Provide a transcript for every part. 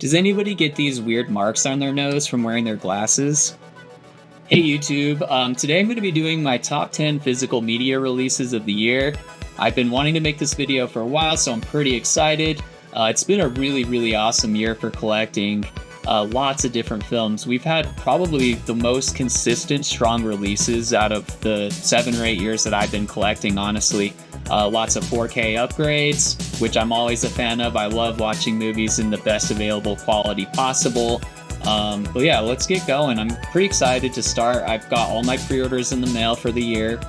Does anybody get these weird marks on their nose from wearing their glasses? Hey YouTube, today I'm going to be doing my top 10 physical media releases of the year. I've been wanting to make this video for a while, so I'm pretty excited. It's been a really awesome year for collecting lots of different films. We've had probably the most consistent, strong releases out of the 7 or 8 years that I've been collecting, honestly. Lots of 4K upgrades, which I'm always a fan of. I love watching movies in the best available quality possible. But yeah, let's get going. I'm pretty excited to start. I've got all my pre-orders in the mail for the year.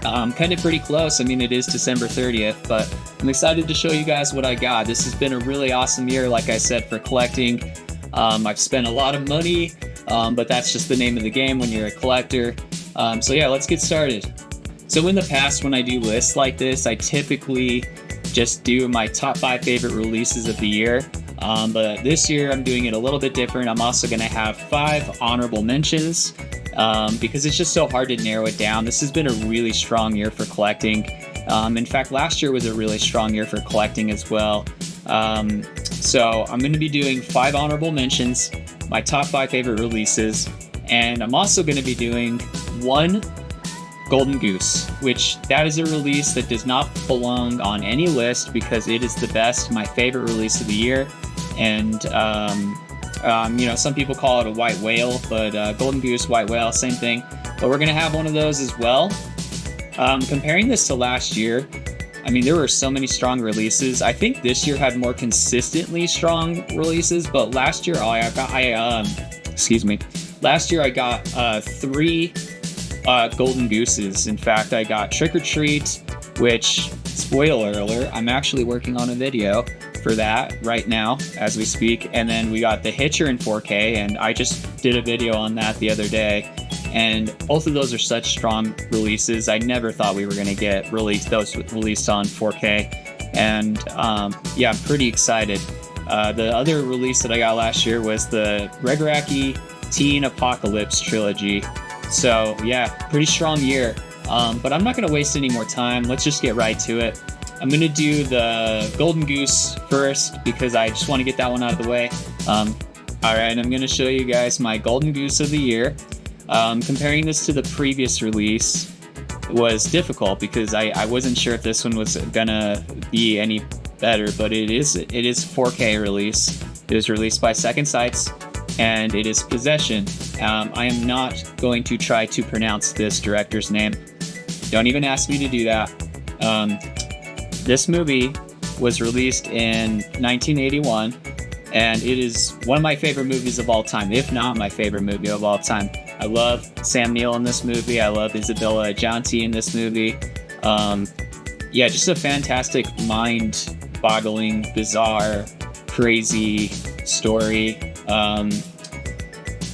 I'm kind of pretty close. I mean, it is December 30th, but I'm excited to show you guys what I got. This has been a really awesome year, like I said, for collecting. I've spent a lot of money, but that's just the name of the game when you're a collector. So yeah, let's get started. So in the past, when I do lists like this, I typically just do my top 5 favorite releases of the year. But this year I'm doing it a little bit different. I'm also going to have 5 honorable mentions because it's just so hard to narrow it down. This has been a really strong year for collecting. In fact, last year was a really strong year for collecting as well. So I'm going to be doing 5 honorable mentions, my top 5 favorite releases, and I'm also going to be doing 1 Golden Goose, which that is a release that does not belong on any list because it is the best, my favorite release of the year. And you know, some people call it a white whale, but Golden Goose, white whale, same thing. But we're gonna have one of those as well. Comparing this to last year, I mean, there were so many strong releases. I think this year had more consistently strong releases, but last year last year I got 3 Golden Gooses. In fact, I got Trick or Treat, which, spoiler alert, I'm actually working on a video for that right now as we speak. And then we got The Hitcher in 4K, and I just did a video on that the other day. And both of those are such strong releases. I never thought we were going to get those released on 4K. And yeah, I'm pretty excited. The other release that I got last year was the Regaraki Teen Apocalypse trilogy. So yeah, pretty strong year. But I'm not going to waste any more time. Let's just get right to it. I'm going to do the Golden Goose first because I just want to get that one out of the way. Alright, I'm going to show you guys my Golden Goose of the year. Comparing this to the previous release was difficult because I wasn't sure if this one was going to be any better, but it is 4K release. It was released by Second Sights, and it is Possession. I am not going to try to pronounce this director's name. Don't even ask me to do that. This movie was released in 1981, and it is one of my favorite movies of all time, if not my favorite movie of all time. I love Sam Neill in this movie. I love Isabella Adjani in this movie. Yeah, just a fantastic, mind-boggling, bizarre, crazy story.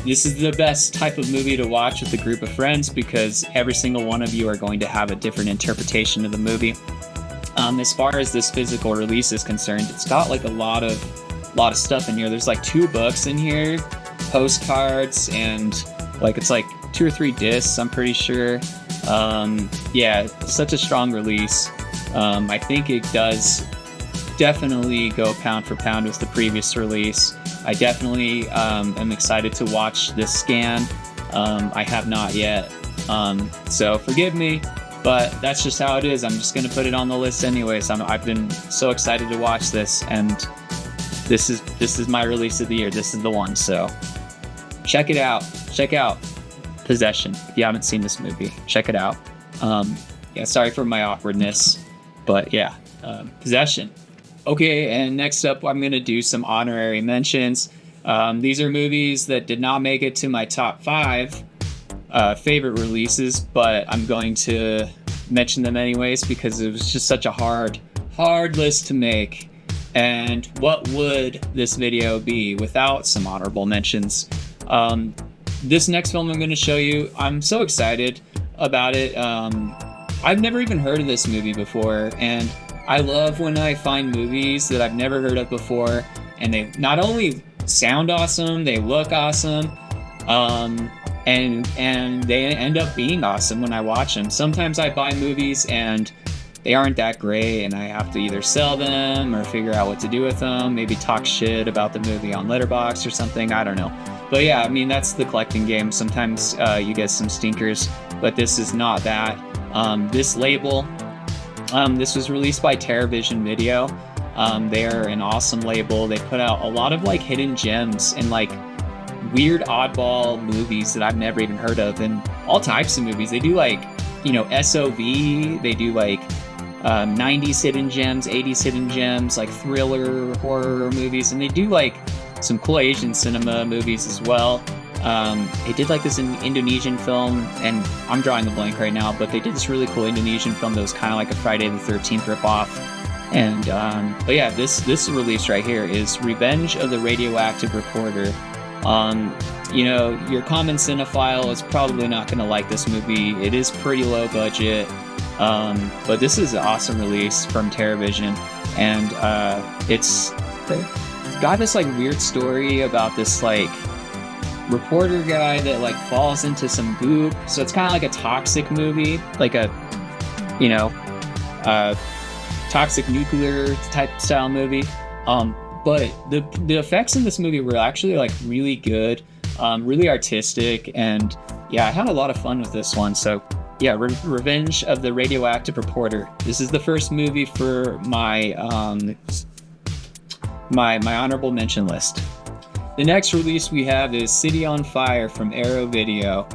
This is the best type of movie to watch with a group of friends because every single one of you are going to have a different interpretation of the movie. As far as this physical release is concerned, it's got like a lot of stuff in here. There's like 2 books in here, postcards, and it's like 2 or 3 discs, I'm pretty sure. Yeah, such a strong release. I think it does definitely go pound for pound with the previous release. I definitely am excited to watch this scan. I have not yet, so forgive me, but that's just how it is. I'm just gonna put it on the list anyways. I've been so excited to watch this, and this is my release of the year. This is the one, so check it out. Check out Possession. If you haven't seen this movie, check it out. Yeah, sorry for my awkwardness, but yeah, Possession. Okay, and next up, I'm going to do some honorary mentions. These are movies that did not make it to my top 5 favorite releases, but I'm going to mention them anyways because it was just such a hard list to make. And what would this video be without some honorable mentions? This next film I'm going to show you, I'm so excited about it. I've never even heard of this movie before, and I love when I find movies that I've never heard of before, and they not only sound awesome, they look awesome, and they end up being awesome when I watch them. Sometimes I buy movies and they aren't that great, and I have to either sell them or figure out what to do with them, maybe talk shit about the movie on Letterboxd or something, I don't know. But yeah, I mean, that's the collecting game. Sometimes you get some stinkers, but this is not that. This label, this was released by TerraVision Video. They're an awesome label. They put out a lot of like hidden gems and like weird oddball movies that I've never even heard of, and all types of movies. They do like, you know, SOV, they do like 90s hidden gems, 80s hidden gems, like thriller, horror movies, and they do like some cool Asian cinema movies as well. They did like this Indonesian film, and I'm drawing the blank right now, but they did this really cool Indonesian film that was kind of like a Friday the 13th ripoff. And but yeah, this release right here is Revenge of the Radioactive Reporter. You know, your common cinephile is probably not going to like this movie. It is pretty low budget, but this is an awesome release from TerraVision, and it's got this like weird story about this like reporter guy that like falls into some goop. So it's kind of like a toxic movie, like a, you know, toxic nuclear type style movie. But the effects in this movie were actually like really good, really artistic, and yeah, I had a lot of fun with this one. So yeah, Revenge of the Radioactive Reporter. This is the first movie for my my honorable mention list. The next release we have is City on Fire from Arrow Video.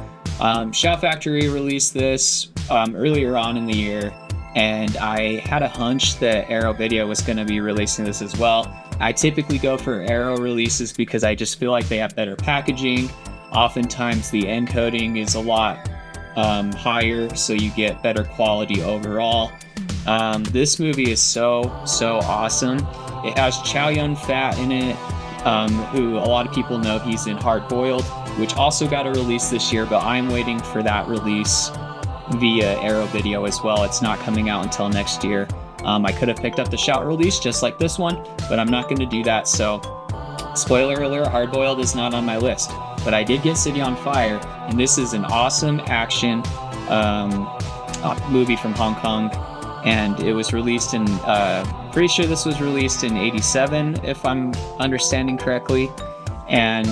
Shout Factory released this earlier on in the year, and I had a hunch that Arrow Video was going to be releasing this as well. I typically go for Arrow releases because I just feel like they have better packaging. Oftentimes the encoding is a lot higher, so you get better quality overall. This movie is so awesome. It has Chow Yun-fat in it, who a lot of people know he's in Hard Boiled, which also got a release this year, but I'm waiting for that release via Arrow Video as well. It's not coming out until next year. I could have picked up the Shout release just like this one, but I'm not going to do that. So, spoiler alert, Hard Boiled is not on my list. But I did get City on Fire, and this is an awesome action movie from Hong Kong. And it was released in, pretty sure this was released in '87, if I'm understanding correctly. And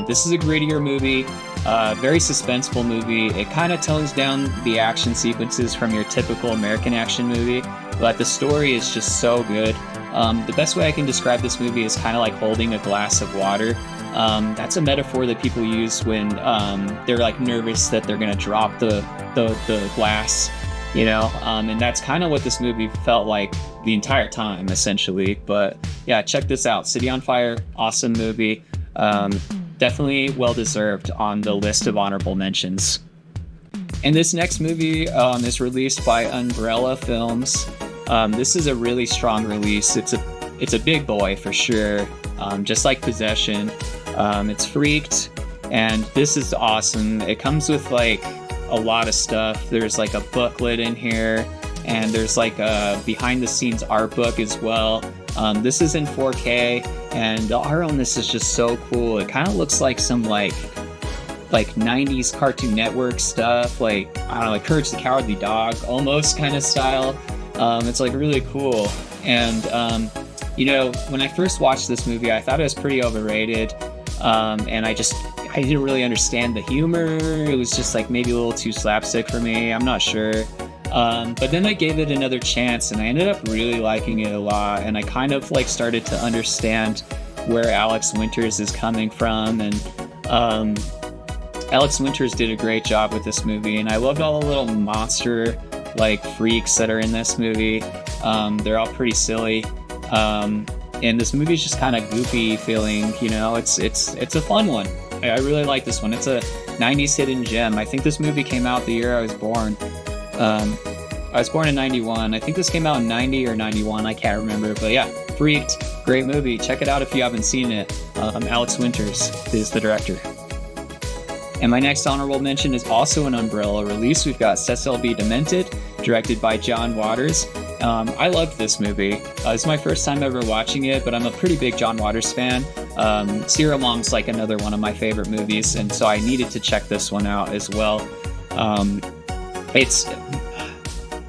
this is a grittier movie, very suspenseful movie. It kind of tones down the action sequences from your typical American action movie, but the story is just so good. The best way I can describe this movie is kind of like holding a glass of water. That's a metaphor that people use when they're like nervous that they're gonna drop the glass, you know, and that's kind of what this movie felt like the entire time, essentially. But yeah, check this out. City on Fire, awesome movie. Definitely well-deserved on the list of honorable mentions. And this next movie is released by Umbrella Films. This is a really strong release. It's a big boy for sure, just like Possession. It's Freaked, and this is awesome. It comes with like a lot of stuff. There's like a booklet in here, and there's like a behind-the-scenes art book as well. This is in 4K, and the art on this is just so cool. It kind of looks like some like 90s Cartoon Network stuff, like, I don't know, like Courage the Cowardly Dog almost kind of style. It's like really cool. And you know, when I first watched this movie, I thought it was pretty overrated, and I didn't really understand the humor. It was just like maybe a little too slapstick for me, I'm not sure. But then I gave it another chance, and I ended up really liking it a lot, and I kind of like started to understand where Alex Winters is coming from, and Alex Winters did a great job with this movie, and I loved all the little monster like freaks that are in this movie. They're all pretty silly, and this movie's just kind of goofy feeling, you know. It's a fun one. I really like this one. It's a 90s hidden gem. I think this movie came out the year I was born. I was born in 91. I think this came out in 90 or 91. I can't remember. But yeah, Freaked. Great movie. Check it out if you haven't seen it. Alex Winters is the director. And my next honorable mention is also an Umbrella release. We've got Cecil B. Demented, directed by John Waters. I loved this movie. It's my first time ever watching it, but I'm a pretty big John Waters fan. Serial Mom's like another one of my favorite movies, and so I needed to check this one out as well. It's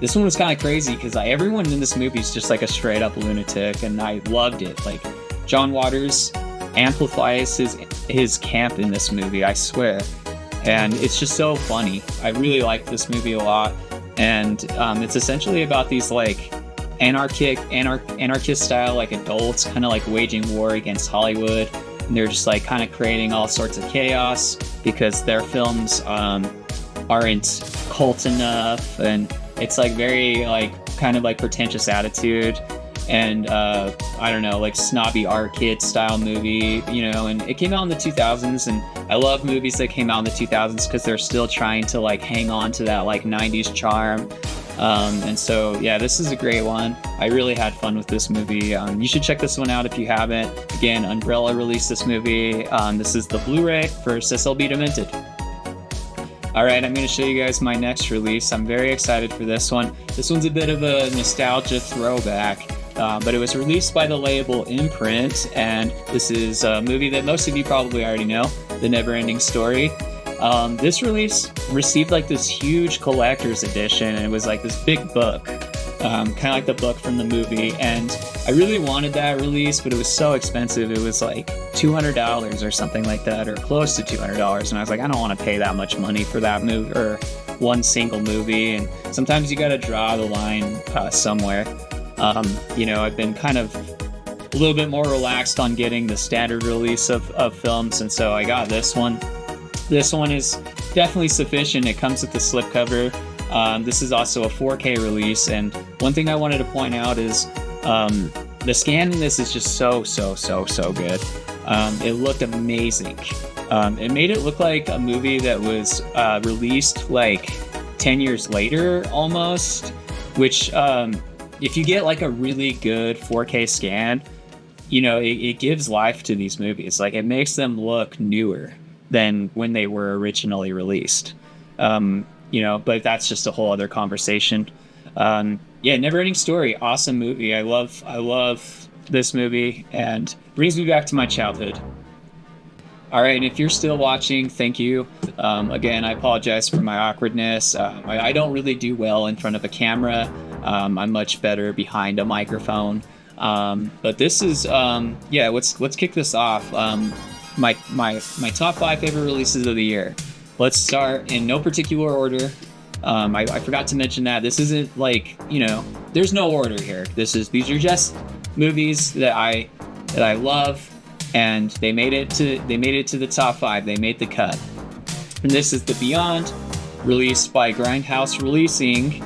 this one was kind of crazy because everyone in this movie is just like a straight up lunatic, and I loved it. Like, John Waters amplifies his camp in this movie, I swear, and it's just so funny. I really like this movie a lot, and it's essentially about these like anarchist style like adults kind of like waging war against Hollywood, and they're just like kind of creating all sorts of chaos because their films aren't cult enough, and it's like very like kind of like pretentious attitude, and I don't know, like snobby art kid style movie, you know. And it came out in the 2000s, and I love movies that came out in the 2000s because they're still trying to like hang on to that like 90s charm. And so yeah, this is a great one. I really had fun with this movie. You should check this one out if you haven't. Again, Umbrella released this movie. This is the Blu-ray for SSLB Demented. Alright, I'm going to show you guys my next release. I'm very excited for this one. This one's a bit of a nostalgia throwback, but it was released by the label Imprint, and this is a movie that most of you probably already know, The Neverending Story. This release received like this huge collector's edition, and it was like this big book, kind of like the book from the movie, and I really wanted that release, but it was so expensive. It was like $200 or something like that, or close to $200, and I was like, I don't want to pay that much money for that movie, or one single movie, and sometimes you gotta draw the line somewhere. You know, I've been kind of a little bit more relaxed on getting the standard release of films, and so I got this one. This one is definitely sufficient. It comes with the slipcover. This is also a 4K release, and one thing I wanted to point out is the scan in this is just so good. It looked amazing. It made it look like a movie that was released like 10 years later almost, which if you get like a really good 4K scan, you know, it gives life to these movies. Like, it makes them look newer than when they were originally released. You know, but that's just a whole other conversation. Yeah, Neverending Story, awesome movie. I love this movie, and brings me back to my childhood. All right, and if you're still watching, thank you. Again, I apologize for my awkwardness. I don't really do well in front of a camera. I'm much better behind a microphone. But this is, yeah, let's kick this off. My top 5 favorite releases of the year. Let's start in no particular order. I forgot to mention that this isn't like, you know, there's no order here. These are just movies that I love, and they made it to the top 5. They made the cut. And this is The Beyond, released by Grindhouse Releasing,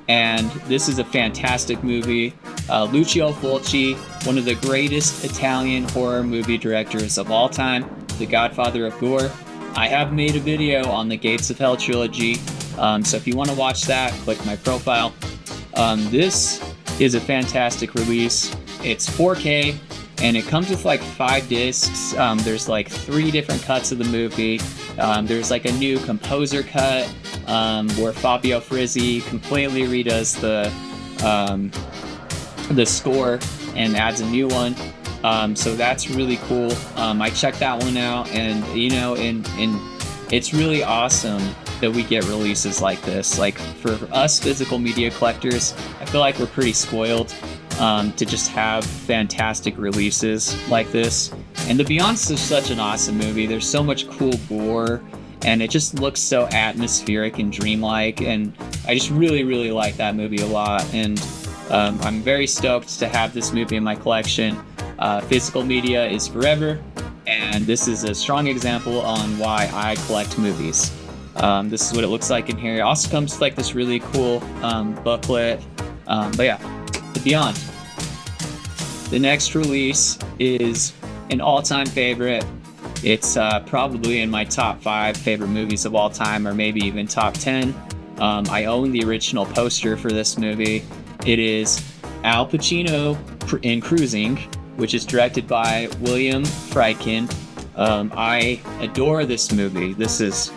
and this is a fantastic movie. Lucio Fulci, one of the greatest Italian horror movie directors of all time, the godfather of gore. I have made a video on the Gates of Hell trilogy, so if you want to watch that, click my profile. This is a fantastic release. It's 4K, and it comes with like 5 discs. There's like 3 different cuts of the movie. There's like a new composer cut where Fabio Frizzi completely redoes the score and adds a new one. So that's really cool. I checked that one out, and you know, and it's really awesome that we get releases like this. Like, for us physical media collectors, I feel like we're pretty spoiled to just have fantastic releases like this. And The Beyond's is such an awesome movie. There's so much cool gore, and it just looks so atmospheric and dreamlike, and I just really like that movie a lot. And I'm very stoked to have this movie in my collection. Physical media is forever, and this is a strong example on why I collect movies. This is what it looks like in here. It also comes with like this really cool booklet. But yeah, The Beyond. The next release is an all-time favorite. It's probably in my top 5 favorite movies of all time, or maybe even top 10. I own the original poster for this movie. It is Al Pacino in Cruising, which is directed by William Friedkin. I adore this movie. This is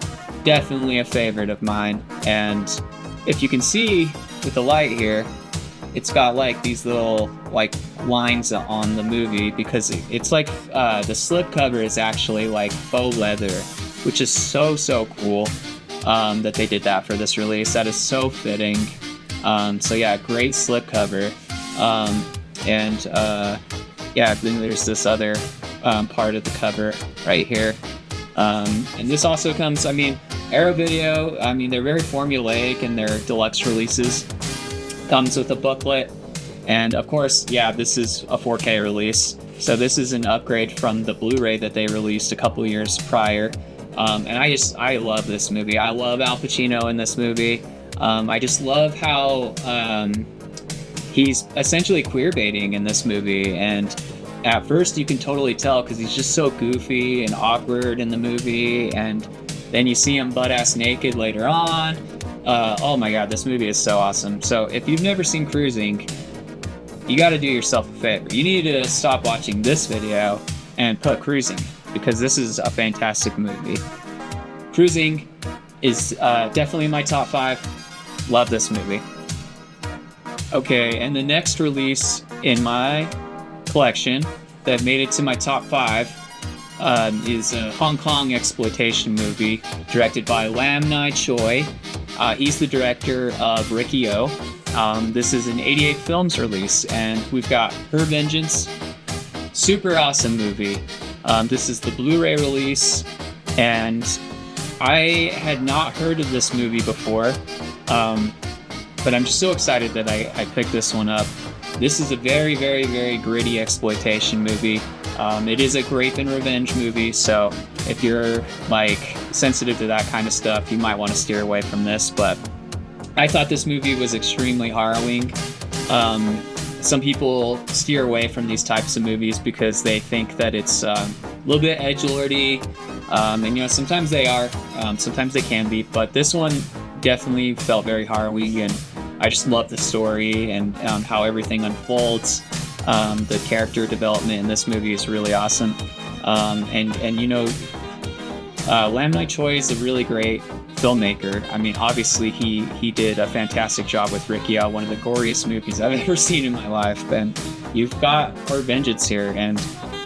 definitely a favorite of mine. And if you can see with the light here, it's got like these little like lines on the movie, because it's like the slipcover is actually like faux leather, which is so cool that they did that for this release. That is so fitting. So yeah, great slipcover. Yeah, then there's this other part of the cover right here. And this also comes, Arrow Video, they're very formulaic in their deluxe releases. Comes with a booklet. And of course, yeah, this is a 4K release. So this is an upgrade from the Blu-ray that they released a couple years prior. And I love this movie. I love Al Pacino in this movie. I just love how he's essentially queer baiting in this movie. And at first you can totally tell because he's just so goofy and awkward in the movie. And then you see him butt-ass naked later on. Oh my god, this movie is so awesome. So if you've never seen Cruising, you got to do yourself a favor. You need to stop watching this video and put Cruising, because this is a fantastic movie. Cruising is definitely in my top 5. Love this movie. Okay, and the next release in my collection that made it to my top 5 is a Hong Kong exploitation movie directed by Lam Nai Choi. He's the director of Riki-Oh. This is an 88 Films release, and we've got Her Vengeance. Super awesome movie. This is the Blu-ray release, and I had not heard of this movie before, but I'm just so excited that I picked this one up. This is a very, very, very gritty exploitation movie. It is a rape and revenge movie, so if you're sensitive to that kind of stuff, you might want to steer away from this, but I thought this movie was extremely harrowing. Some people steer away from these types of movies because they think that it's a little bit edgelordy, and sometimes they are, sometimes they can be, but this one definitely felt very harrowing, and I just love the story and how everything unfolds. The character development in this movie is really awesome. Lam Nai Choi is a really great filmmaker. Obviously he did a fantastic job with Riki-Oh, one of the goriest movies I've ever seen in my life. And you've got Her Vengeance here, and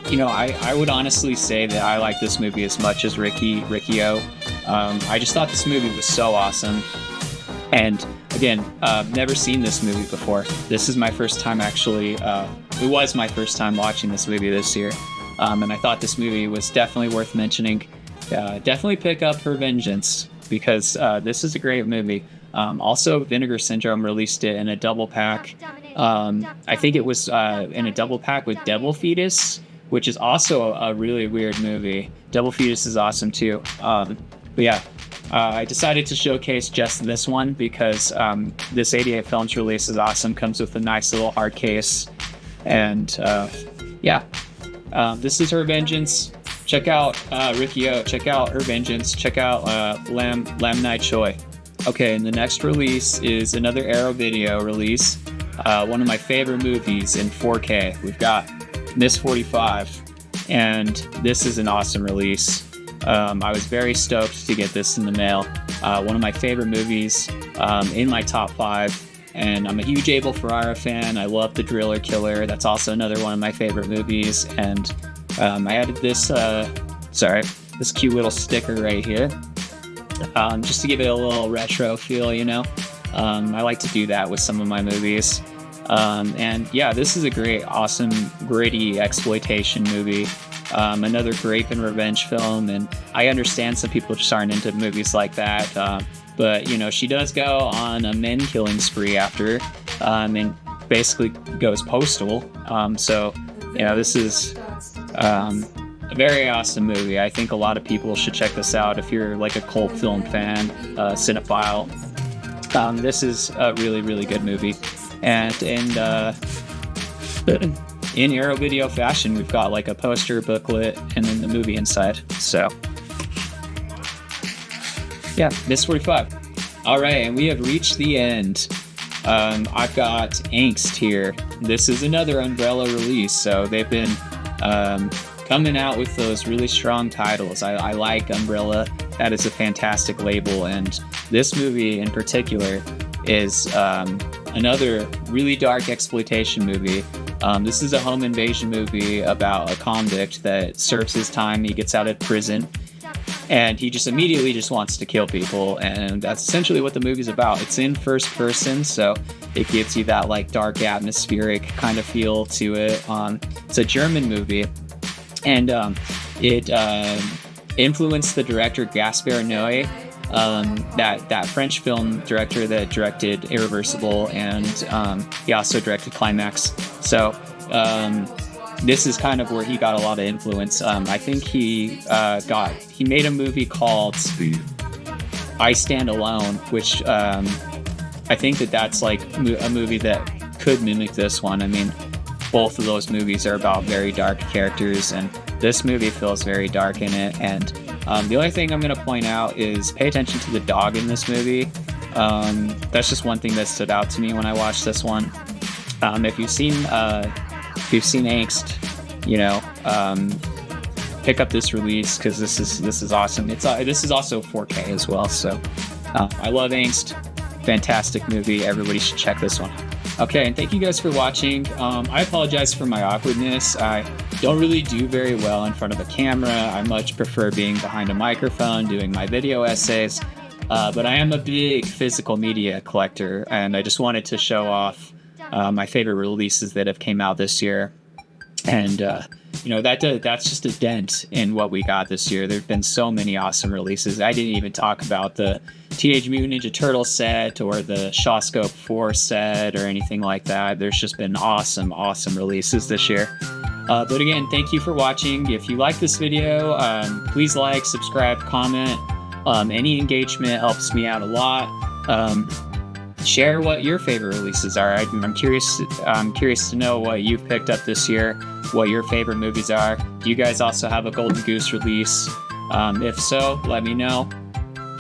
I would honestly say that I like this movie as much as Riki-Oh. I just thought this movie was so awesome. And again, never seen this movie before. This is my first time actually. It was my first time watching this movie this year, and I thought this movie was definitely worth mentioning. Definitely pick up Her Vengeance, because this is a great movie. Also, Vinegar Syndrome released it in a double pack. I think it was in a double pack with Devil Fetus, which is also a really weird movie. Devil Fetus is awesome too. But yeah, I decided to showcase just this one because this 88 Films release is awesome. Comes with a nice little hard case. And this is Her Vengeance. Check out Riki-Oh. Check out Her Vengeance. Check out Lam Nai Choi. Okay, and the next release is another Arrow Video release. One of my favorite movies in 4K. We've got Miss 45, and this is an awesome release. I was very stoked to get this in the mail. One of my favorite movies in my top 5. And I'm a huge Abel Ferrara fan. I love The Driller Killer. That's also another one of my favorite movies. And I added this, this cute little sticker right here, just to give it a little retro feel, I like to do that with some of my movies. And yeah, this is a great, awesome, gritty exploitation movie. Another rape and revenge film. And I understand some people just aren't into movies like that. But, she does go on a men killing spree after, and basically goes postal. This is a very awesome movie. I think a lot of people should check this out if you're like a cult film fan, cinephile. This is a really, really good movie. And in Arrow Video fashion, we've got like a poster, booklet, and then the movie inside. So yeah, Miss 45. All right, and we have reached the end. I've got Angst here. This is another Umbrella release, so they've been coming out with those really strong titles. I like Umbrella. That is a fantastic label, and this movie in particular is another really dark exploitation movie. This is a home invasion movie about a convict that serves his time. He gets out of prison, and he just immediately just wants to kill people, and that's essentially what the movie's about. It's in first person, so it gives you that like dark atmospheric kind of feel to it. It's a German movie, and it influenced the director Gaspar Noé, that French film director that directed Irreversible, and he also directed Climax. So this is kind of where he got a lot of influence. I think he made a movie called I Stand Alone, which I think that's like a movie that could mimic this one. I mean, both of those movies are about very dark characters, and this movie feels very dark in it. And the only thing I'm going to point out is pay attention to the dog in this movie. That's just one thing that stood out to me when I watched this one. If you've seen Angst, pick up this release, because this is awesome. This is also 4K as well. So I love Angst. Fantastic movie. Everybody should check this one out. Okay, and thank you guys for watching. I apologize for my awkwardness. I don't really do very well in front of a camera. I much prefer being behind a microphone doing my video essays. But I am a big physical media collector, and I just wanted to show off my favorite releases that have came out this year. And that's just a dent in what we got this year. There've been so many awesome releases. I didn't even talk about the Teenage Mutant Ninja Turtles set or the Shawscope 4 set or anything like that. There's just been awesome releases this year. But again, thank you for watching. If you like this video, please like, subscribe, comment. Any engagement helps me out a lot. Share what your favorite releases are. I'm curious to know what you've picked up this year, what your favorite movies are. Do you guys also have a Golden Goose release? If so, let me know.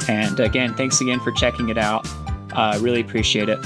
And again, thanks again for checking it out. Really appreciate it.